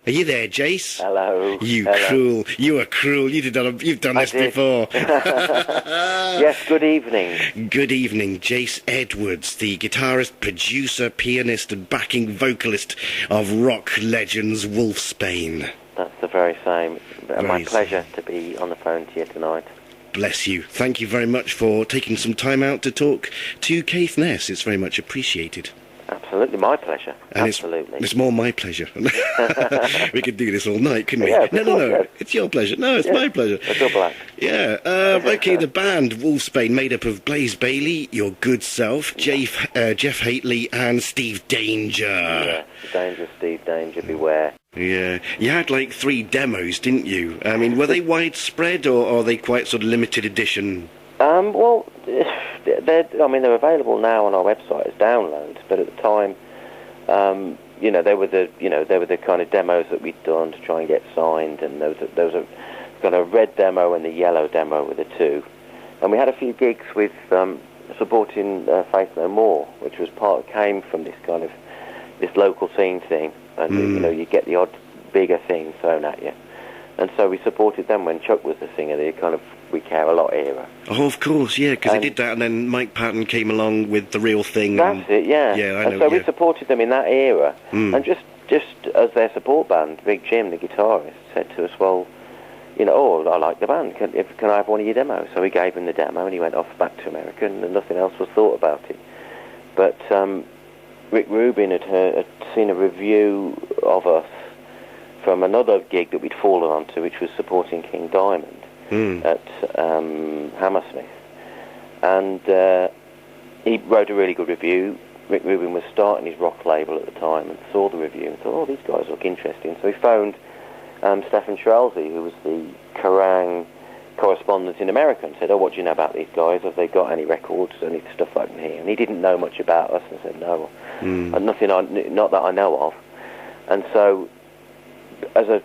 Are you there, Jase? Hello. You Hello. cruel. You are cruel. You've done this before. Yes, good evening. Good evening, Jase Edwards, the guitarist, producer, pianist and backing vocalist of rock legends Wolfsbane. That's the very same. My Very pleasure to be on the phone to you tonight. Bless you. Thank you very much for taking some time out to talk to Keith Ness. It's very much appreciated. Absolutely, my pleasure. And Absolutely. It's more my pleasure. We could do this all night, couldn't we? Yeah, No. yes. It's your pleasure. No, it's my pleasure. A double act. Yeah. Okay, the band Wolfsbane, made up of Blaze Bayley, your good self, Jeff Haitley, and Steve Danger. Yeah, Danger, Steve Danger, beware. Yeah. You had like 3 demos, didn't you? I mean, were they widespread or are they quite sort of limited edition? Well, they're available now on our website as downloads, but at the time, they were the kind of demos that we'd done to try and get signed, and there was a kind of red demo and the yellow demo were the two, and we had a few gigs with supporting Faith No More, which came from this kind of this local scene thing, and you get the odd bigger thing thrown at you. And so we supported them when Chuck was the singer, the kind of We Care A Lot era. Oh, of course, yeah, because they did that, and then Mike Patton came along with The Real Thing. That's it, yeah. Yeah, I know. And so we supported them in that era, and just as their support band, Big Jim, the guitarist, said to us, well, I like the band, can I have one of your demos? So we gave him the demo, and he went off back to America, and nothing else was thought about it. But Rick Rubin had seen a review of us from another gig that we'd fallen onto, which was supporting King Diamond at Hammersmith. And he wrote a really good review. Rick Rubin was starting his rock label at the time and saw the review and thought, these guys look interesting. So he phoned Stefan Schraelzy, who was the Kerrang correspondent in America, and said, what do you know about these guys? Have they got any records, any stuff like that here? And he didn't know much about us and said, no, nothing, not that I know of. And so, as a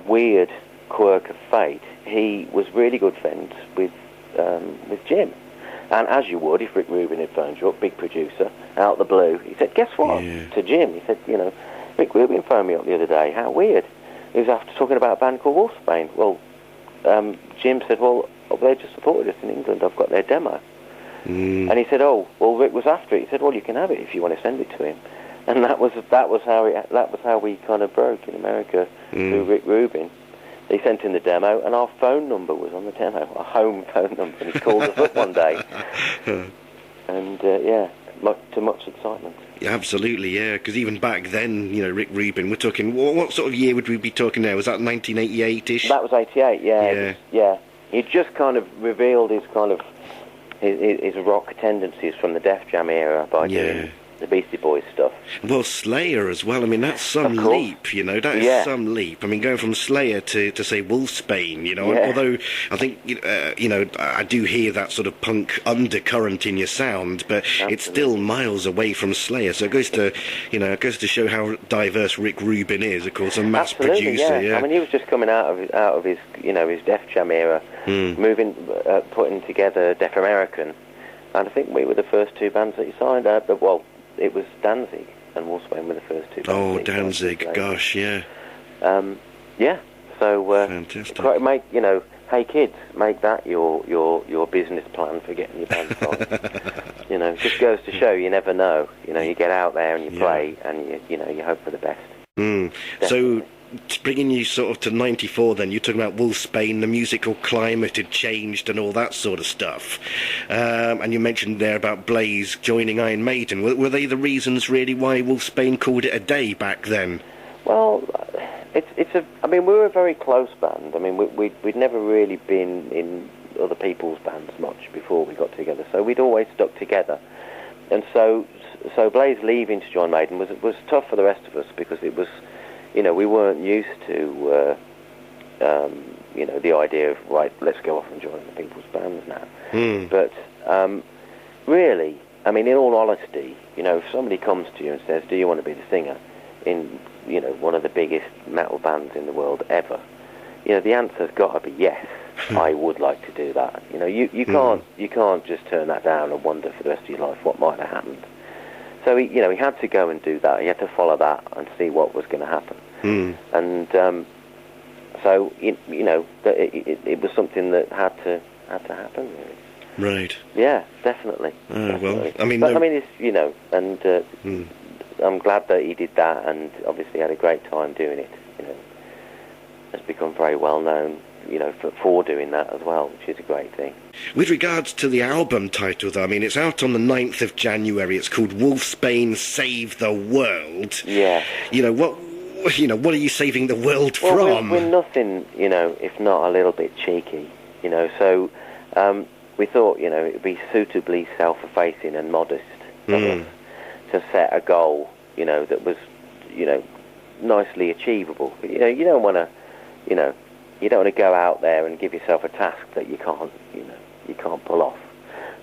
weird quirk of fate, he was really good friends with Jim. And as you would, if Rick Rubin had phoned you up, big producer, out the blue, he said, guess what? Yeah. To Jim, he said, Rick Rubin phoned me up the other day, how weird. He was after talking about a band called Wolfsbane. Well, Jim said, well, they just supported us in England, I've got their demo. And he said, Rick was after it. He said, well, you can have it if you want to send it to him. And that was how we kind of broke in America through Rick Rubin. He sent in the demo, and our phone number was on the demo, our home phone number. And he called us up one day, and to much excitement. Yeah, absolutely, yeah. Because even back then, Rick Rubin, we're talking. What sort of year would we be talking now? Was that 1988-ish? That was 88. Yeah. Yeah. He just kind of revealed his rock tendencies from the Def Jam era by doing the Beastie Boys stuff. Well, Slayer as well. I mean, that's some leap, That is some leap. I mean, going from Slayer to say Wolfsbane, Although I think, I do hear that sort of punk undercurrent in your sound, but it's still miles away from Slayer. So it goes to show how diverse Rick Rubin is. Of course, a mass producer. Yeah. I mean, he was just coming out of his his Def Jam era, putting together Def American, and I think we were the first 2 bands that he signed. It was Danzig and Wolfsbane were the first 2 bands. Oh, Danzig, gosh, yeah. So fantastic. Hey kids, make that your business plan for getting your band signed. It just goes to show you never know. You get out there and you play, and you hope for the best. So, bringing you sort of to 94 then, you're talking about Wolfsbane, the musical climate had changed and all that sort of stuff. And you mentioned there about Blaze joining Iron Maiden. Were they the reasons really why Wolfsbane called it a day back then? Well, we were a very close band. I mean, we'd never really been in other people's bands much before we got together, so we'd always stuck together. And so Blaze leaving to join Maiden was tough for the rest of us, because it was, we weren't used to, the idea of, right, let's go off and join the people's bands now. But really, I mean, in all honesty, if somebody comes to you and says, do you want to be the singer in, one of the biggest metal bands in the world ever, the answer's got to be yes. I would like to do that. You can't just turn that down and wonder for the rest of your life what might have happened. So he had to go and do that. He had to follow that and see what was going to happen. And so it was something that had to happen, really. Right. Yeah, definitely. Well, I mean, it's and I'm glad that he did that, and obviously had a great time doing it. Has become very well known, for doing that as well, which is a great thing. With regards to the album title, though, I mean, it's out on the 9th of January. It's called Wolfsbane Save the World. Yeah. What are you saving the world from? We're nothing, if not a little bit cheeky, So we thought, it would be suitably self-effacing and modest to set a goal, that was, nicely achievable. But, you don't want to, you don't want to go out there and give yourself a task that you can't pull off.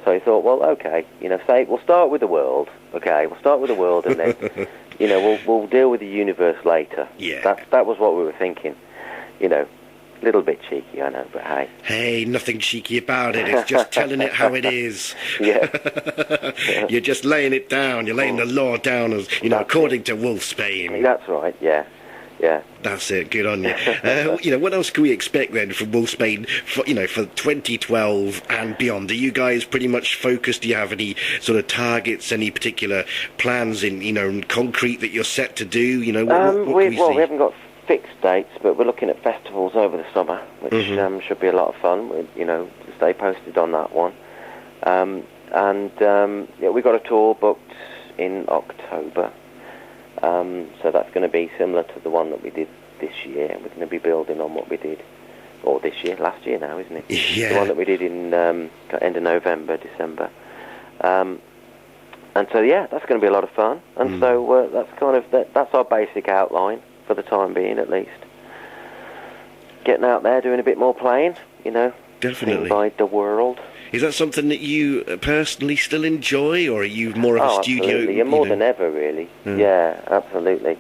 So I thought, well, okay, we'll start with the world. Okay, we'll start with the world, and then, we'll deal with the universe later. Yeah. That was what we were thinking. Little bit cheeky, I know, but hey. Hey, nothing cheeky about it. It's just telling it how it is. Yeah. You're just laying it down. You're laying the law down as, according to Wolfsbane. That's right, yeah. Yeah. That's it. Good on you. What else can we expect then from Wolfsbane for 2012 and beyond? Are you guys pretty much focused? Do you have any sort of targets, any particular plans in concrete that you're set to do? We haven't got fixed dates, but we're looking at festivals over the summer, which should be a lot of fun. To stay posted on that one. We've got a tour booked in October. So that's going to be similar to the one that we did this year. We're going to be building on what we did, or last year now, isn't it? Yeah. The one that we did in end of November, December. And so, that's going to be a lot of fun. And so that's our basic outline for the time being, at least. Getting out there, doing a bit more playing, Definitely. Seeing by the world. Is that something that you personally still enjoy, or are you more of a studio? Absolutely. More than ever, really. Yeah, absolutely.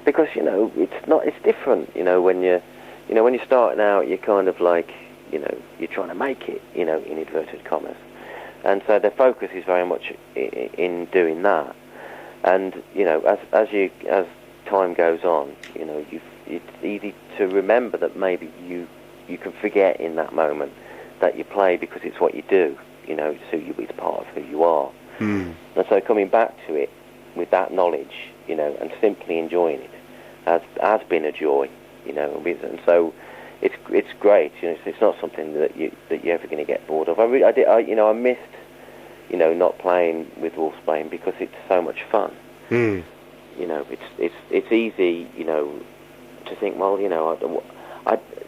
Because it's different. When you're starting out, you're kind of like, you're trying to make it, in inverted commas, and so the focus is very much in doing that. And as time goes on, it's easy to remember that maybe you can forget in that moment that you play because it's what you do, it's part of who you are. And so coming back to it with that knowledge, and simply enjoying it has been a joy, and so it's great. It's not something that you're ever going to get bored of. I missed, not playing with Wolfsbane because it's so much fun. It's easy, to think, well,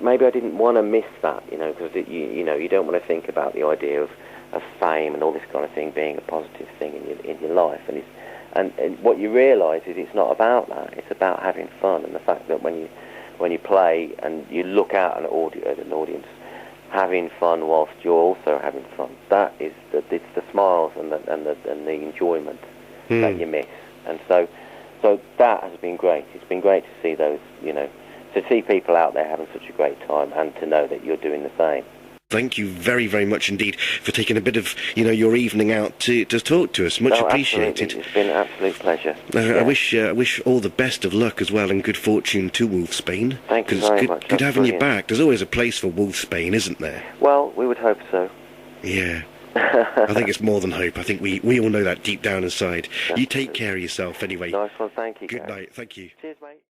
maybe I didn't want to miss that, because you don't want to think about the idea of fame and all this kind of thing being a positive thing in your life, and what you realise is it's not about that. It's about having fun, and the fact that when you play and you look out at an audience having fun whilst you're also having fun, it's the smiles and the enjoyment that you miss, and so that has been great. It's been great to see those, to see people out there having such a great time, and to know that you're doing the same. Thank you very, very much indeed for taking a bit of, your evening out to talk to us. Much appreciated. Absolutely. It's been an absolute pleasure. I wish all the best of luck as well, and good fortune to Wolfsbane. Thank you very much. Good having you back. There's always a place for Wolfsbane, isn't there? Well, we would hope so. Yeah. I think it's more than hope. I think we all know that deep down inside. Definitely. You take care of yourself anyway. Nice one. Thank you. Good night. Thank you. Cheers, mate.